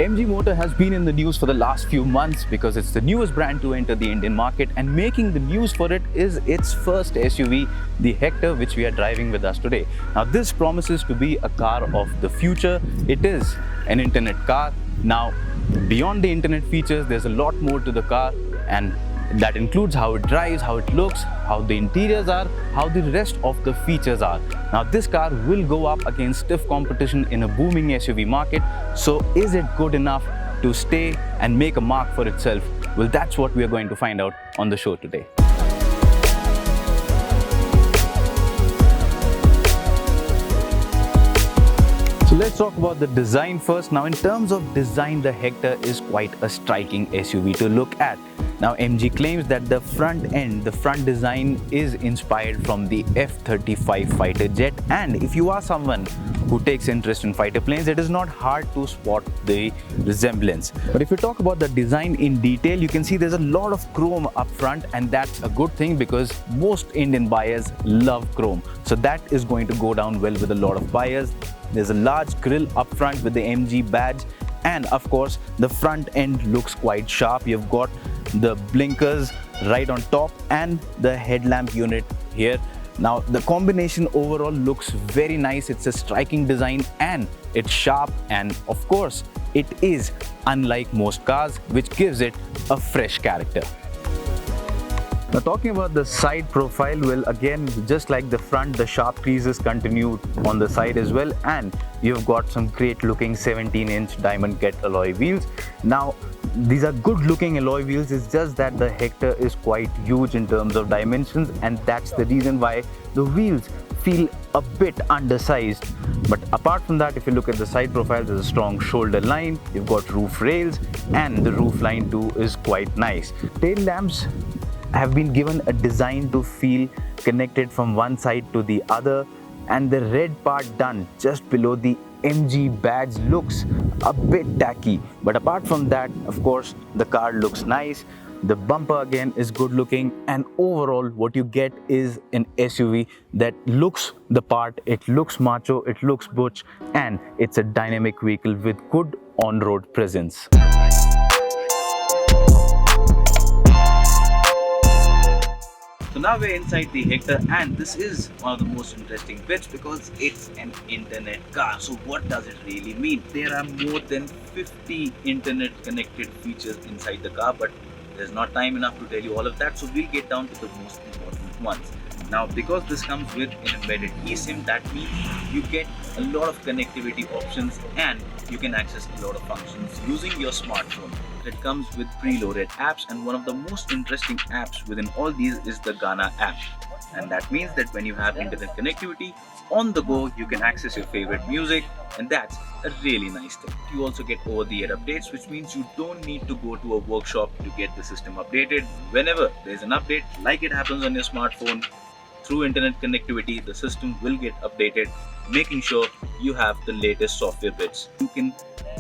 MG Motor has been in the news for the last few months because it's the newest brand to enter the Indian market, and making the news for it is its first SUV, the Hector, which we are driving with us today. Now this promises to be a car of the future. It is an internet car. Now beyond the internet features, there's a lot more to the car, and that includes how it drives, how it looks, how the interiors are, how the rest of the features are. Now this car will go up against stiff competition in a booming SUV market. So is it good enough to stay and make a mark for itself? Well, that's what we are going to find out on the show today. So let's talk about the design first. Now in terms of design, the Hector is quite a striking SUV to look at. Now MG claims that the front design is inspired from the F-35 fighter jet, and if you are someone who takes interest in fighter planes, it is not hard to spot the resemblance. But if you talk about the design in detail, you can see there's a lot of chrome up front, and that's a good thing because most Indian buyers love chrome. So that is going to go down well with a lot of buyers. There's a large grille up front with the MG badge, and of course the front end looks quite sharp. You've got the blinkers right on top and the headlamp unit here. Now the combination overall looks very nice. It's a striking design and it's sharp, and of course it is unlike most cars, which gives it a fresh character. Now talking about the side profile, well, again, just like the front, the sharp creases continue on the side as well, and you've got some great looking 17-inch diamond cut alloy wheels. Now these are good looking alloy wheels. It's just that the Hector is quite huge in terms of dimensions, and that's the reason why the wheels feel a bit undersized. But apart from that, if you look at the side profile, there's a strong shoulder line, you've got roof rails, and the roof line too is quite nice. Tail lamps have been given a design to feel connected from one side to the other, and the red part done just below the MG badge looks a bit tacky. But apart from that, of course, the car looks nice. The bumper again is good looking, and overall what you get is an SUV that looks the part. It looks macho, it looks butch, and it's a dynamic vehicle with good on-road presence. So now we're inside the Hector, and this is one of the most interesting bits because it's an internet car. So what does it really mean? There are more than 50 internet connected features inside the car, but there's not time enough to tell you all of that. So we'll get down to the most important ones. Now, because this comes with an embedded eSIM, that means you get a lot of connectivity options and you can access a lot of functions using your smartphone. It comes with preloaded apps, and one of the most interesting apps within all these is the Gaana app. And that means that when you have internet connectivity on the go, you can access your favorite music, and that's a really nice thing. You also get over-the-air updates, which means you don't need to go to a workshop to get the system updated. Whenever there's an update, like it happens on your smartphone, through internet connectivity, the system will get updated, making sure you have the latest software bits. You can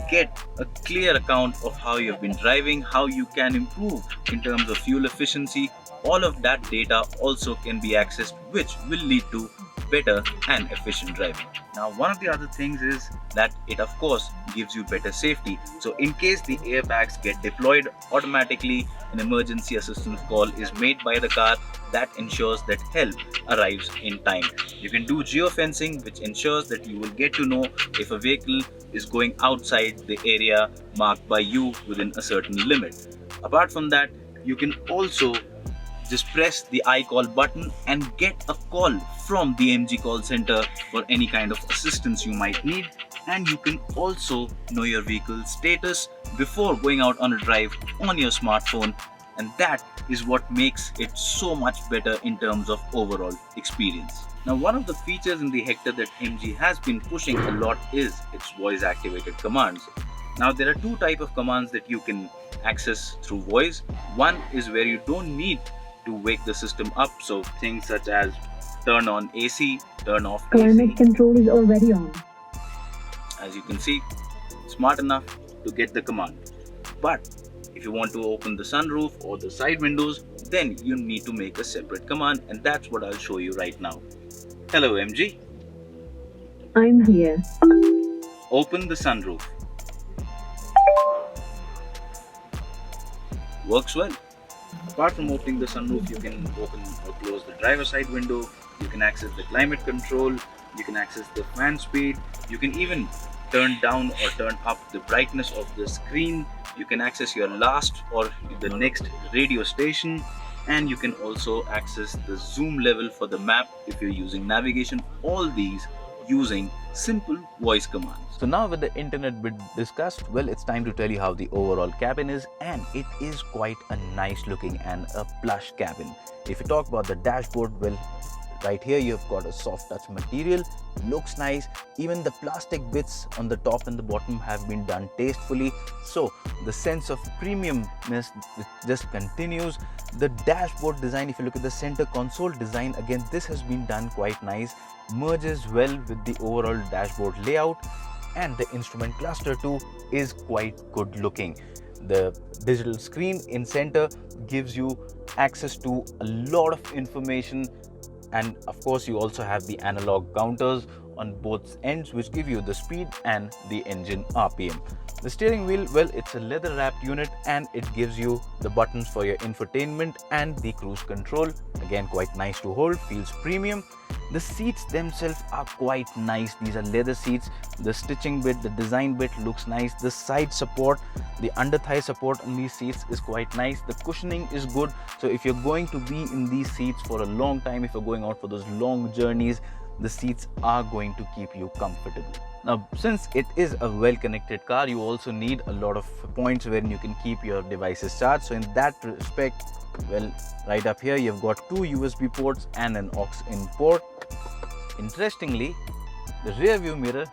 get a clear account of how you've been driving, how you can improve in terms of fuel efficiency. All of that data also can be accessed, which will lead to better and efficient driving. Now, one of the other things is that it of course gives you better safety. So in case the airbags get deployed automatically, an emergency assistance call is made by the car that ensures that help arrives in time. You can do geofencing, which ensures that you will get to know if a vehicle is going outside the area marked by you within a certain limit. Apart from that, you can also just press the iCall button and get a call from the MG call center for any kind of assistance you might need. And you can also know your vehicle's status before going out on a drive on your smartphone, and that is what makes it so much better in terms of overall experience. Now, one of the features in the Hector that MG has been pushing a lot is its voice activated commands. Now, there are two types of commands that you can access through voice. One is where you don't need to wake the system up, so things such as turn on AC, turn off AC. Climate control is already on. As you can see, smart enough to get the command. But if you want to open the sunroof or the side windows, then you need to make a separate command, and that's what I'll show you right now. Hello MG. I'm here. Open the sunroof. works well. Apart from opening the sunroof, you can open or close the driver's side window, you can access the climate control, you can access the fan speed, you can even turn down or turn up the brightness of the screen, you can access your last or the next radio station, and you can also access the zoom level for the map if you're using navigation. All these using simple voice commands. So now with the internet bit discussed, well, it's time to tell you how the overall cabin is, and it is quite a nice looking and a plush cabin. If you talk about the dashboard, well, right here you've got a soft touch material, looks nice. Even the plastic bits on the top and the bottom have been done tastefully, so the sense of premiumness just continues. The dashboard design, if you look at the center console design, again this has been done quite nice, merges well with the overall dashboard layout, and the instrument cluster too is quite good looking. The digital screen in center gives you access to a lot of information, and of course you also have the analog counters on both ends which give you the speed and the engine RPM. The steering wheel, well, it's a leather wrapped unit and it gives you the buttons for your infotainment and the cruise control. Again, quite nice to hold, feels premium. The seats themselves are quite nice. These are leather seats. The stitching bit, the design bit looks nice. The side support, the under thigh support on these seats is quite nice. The cushioning is good. So if you're going to be in these seats for a long time, if you're going out for those long journeys, the seats are going to keep you comfortable. Now, since it is a well-connected car, you also need a lot of points where you can keep your devices charged. So in that respect, well, right up here, you've got two USB ports and an aux-in port. Interestingly, the rear view mirror,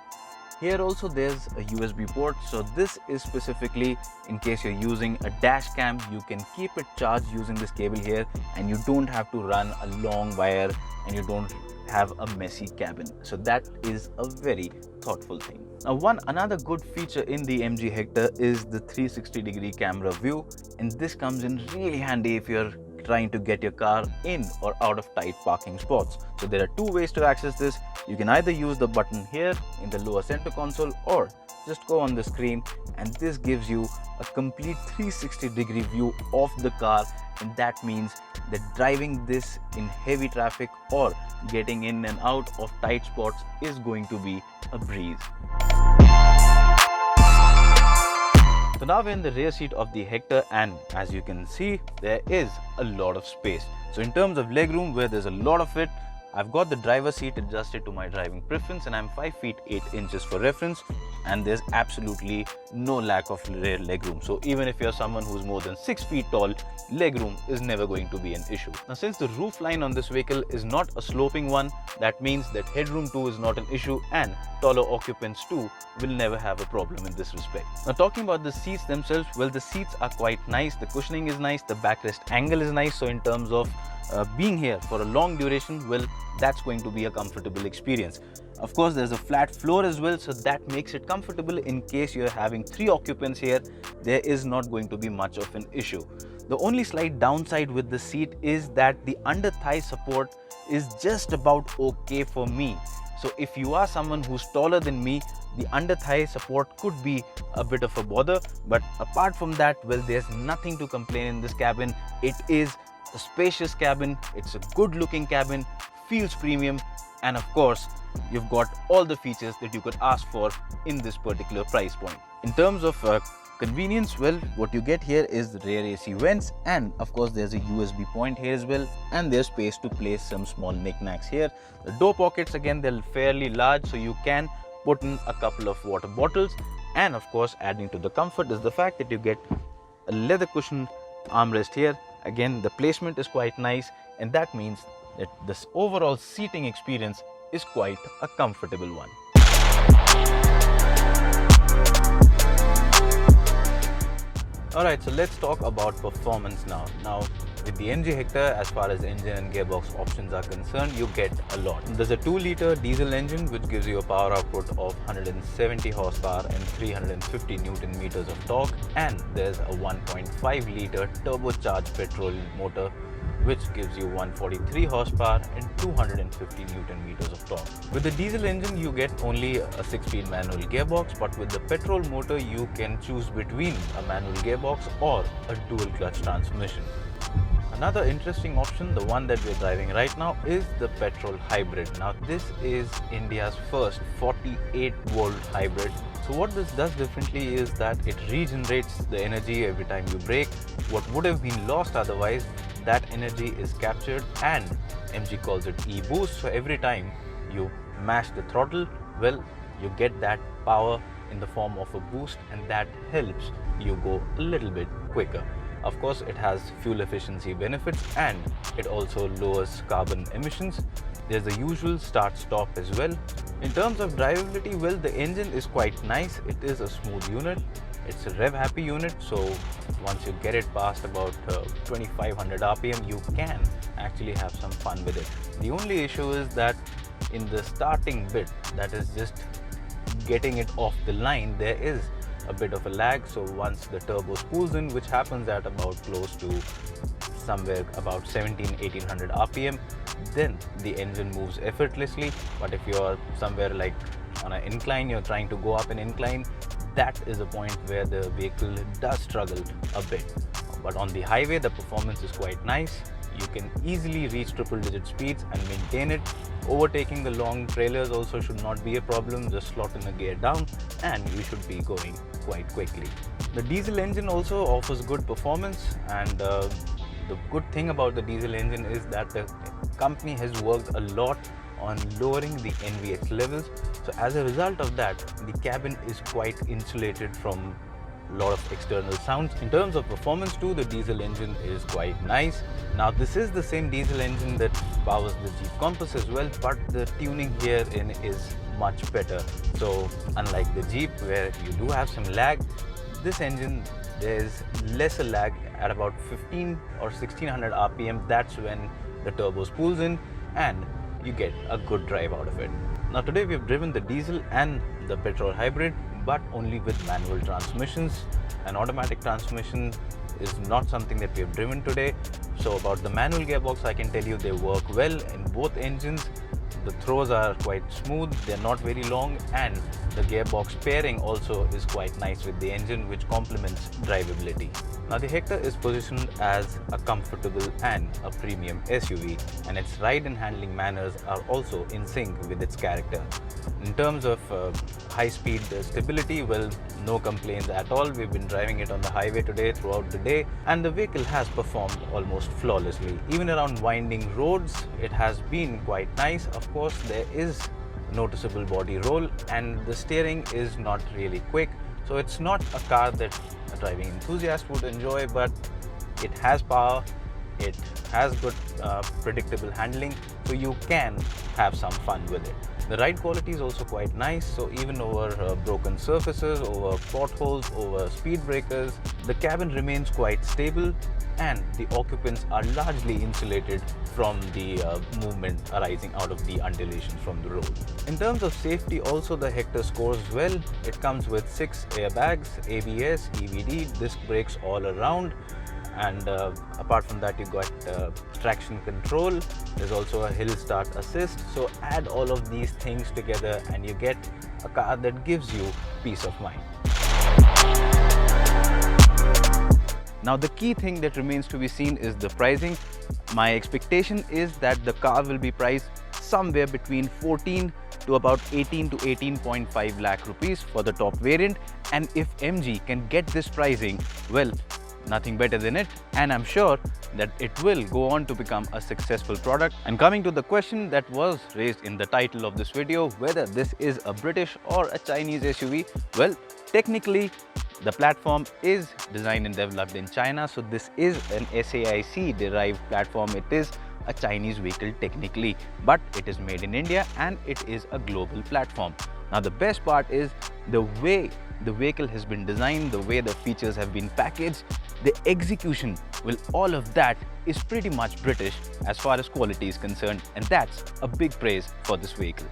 here also there's a USB port. So this is specifically in case you're using a dash cam, you can keep it charged using this cable here, and you don't have to run a long wire and you don't have a messy cabin. So that is a very thoughtful thing. Now, another good feature in the MG Hector is the 360-degree camera view, and this comes in really handy if you're trying to get your car in or out of tight parking spots. So there are two ways to access this. You can either use the button here in the lower center console or just go on the screen, and this gives you a complete 360-degree view of the car, and that means that driving this in heavy traffic or getting in and out of tight spots is going to be a breeze. So now we're in the rear seat of the Hector, and as you can see, there is a lot of space. So in terms of legroom, where there's a lot of it, I've got the driver's seat adjusted to my driving preference, and I'm 5 feet 8 inches for reference, and there's absolutely no lack of rear legroom. So even if you're someone who's more than 6 feet tall, legroom is never going to be an issue. Now, since the roof line on this vehicle is not a sloping one, that means that headroom too is not an issue, and taller occupants too will never have a problem in this respect. Now, talking about the seats themselves, well, the seats are quite nice, the cushioning is nice, the backrest angle is nice. So in terms of being here for a long duration, well, that's going to be a comfortable experience. Of course, there's a flat floor as well, so that makes it comfortable. In case you're having 3 occupants here, there is not going to be much of an issue. The only slight downside with the seat is that the under thigh support is just about okay for me. So if you are someone who's taller than me, the under thigh support could be a bit of a bother. But apart from that, well, there's nothing to complain in this cabin. It is a spacious cabin, it's a good looking cabin, feels premium, and of course you've got all the features that you could ask for in this particular price point. In terms of convenience, well, what you get here is the rear AC vents, and of course there's a USB point here as well, and there's space to place some small knickknacks here. The door pockets, again, they're fairly large, so you can put in a couple of water bottles, and of course adding to the comfort is the fact that you get a leather cushion armrest here. Again, the placement is quite nice, and that means that this overall seating experience is quite a comfortable one. Alright, so let's talk about performance now. Now, with the MG Hector, as far as engine and gearbox options are concerned, you get a lot. There's a 2-liter diesel engine which gives you a power output of 170 horsepower and 350 Newton meters of torque, and there's a 1.5-liter turbocharged petrol motor which gives you 143 horsepower and 250 Newton meters of torque. With the diesel engine, you get only a 6-speed manual gearbox, but with the petrol motor, you can choose between a manual gearbox or a dual clutch transmission. Another interesting option, the one that we're driving right now, is the petrol hybrid. Now this is India's first 48-volt hybrid. So what this does differently is that it regenerates the energy every time you brake. What would have been lost otherwise, that energy is captured, and MG calls it e-boost. So every time you mash the throttle, well, you get that power in the form of a boost, and that helps you go a little bit quicker. Of course, it has fuel efficiency benefits and it also lowers carbon emissions. There's the usual start-stop as well. In terms of drivability, well, the engine is quite nice. It is a smooth unit. It's a rev-happy unit, so once you get it past about 2500 RPM, you can actually have some fun with it. The only issue is that in the starting bit, that is just getting it off the line, there is a bit of a lag. So once the turbo spools in, which happens at about close to somewhere about 1800 RPM, then the engine moves effortlessly. But if you're somewhere like on an incline, you're trying to go up an incline, that is a point where the vehicle does struggle a bit. But on the highway, the performance is quite nice. You can easily reach triple-digit speeds and maintain it. Overtaking the long trailers also should not be a problem. Just slot in a gear down and you should be going quite quickly. The diesel engine also offers good performance, and the good thing about the diesel engine is that the company has worked a lot on lowering the NVH levels. So as a result of that, the cabin is quite insulated from a lot of external sounds. In terms of performance too, the diesel engine is quite nice. Now this is the same diesel engine that powers the Jeep Compass as well, but the tuning herein is much better. So unlike the Jeep, where you do have some lag, this engine, there's lesser lag at about 15 or 1600 RPM. That's when the turbo spools in and you get a good drive out of it. Now today we've driven the diesel and the petrol hybrid, but only with manual transmissions. An automatic transmission is not something that we have driven today. So about the manual gearbox, I can tell you they work well in both engines. The throws are quite smooth, they're not very long, and the gearbox pairing also is quite nice with the engine, which complements drivability. Now the Hector is positioned as a comfortable and a premium SUV, and its ride and handling manners are also in sync with its character. In terms of high-speed stability, well, no complaints at all. We've been driving it on the highway today throughout the day, and the vehicle has performed almost flawlessly. Even around winding roads, it has been quite nice. Of course, there is noticeable body roll, and the steering is not really quick. So it's not a car that a driving enthusiast would enjoy, but it has power, it has good predictable handling, so you can have some fun with it. The ride quality is also quite nice, so even over broken surfaces, over potholes, over speed breakers, the cabin remains quite stable, and the occupants are largely insulated from the movement arising out of the undulations from the road. In terms of safety also, the Hector scores well. It comes with 6 airbags, ABS, EVD, disc brakes all around, and apart from that you got traction control. There's also a hill start assist. So add all of these things together and you get a car that gives you peace of mind. Now the key thing that remains to be seen is the pricing. My expectation is that the car will be priced somewhere between 14 to about 18 to 18.5 lakh rupees for the top variant, and if MG can get this pricing, well, nothing better than it, and I'm sure that it will go on to become a successful product. And coming to the question that was raised in the title of this video, whether this is a British or a Chinese SUV, well, technically the platform is designed and developed in China, so this is an SAIC derived platform. It is a Chinese vehicle technically, but it is made in India and it is a global platform. Now the best part is the way the vehicle has been designed, the way the features have been packaged, the execution, well, all of that is pretty much British as far as quality is concerned, and that's a big praise for this vehicle.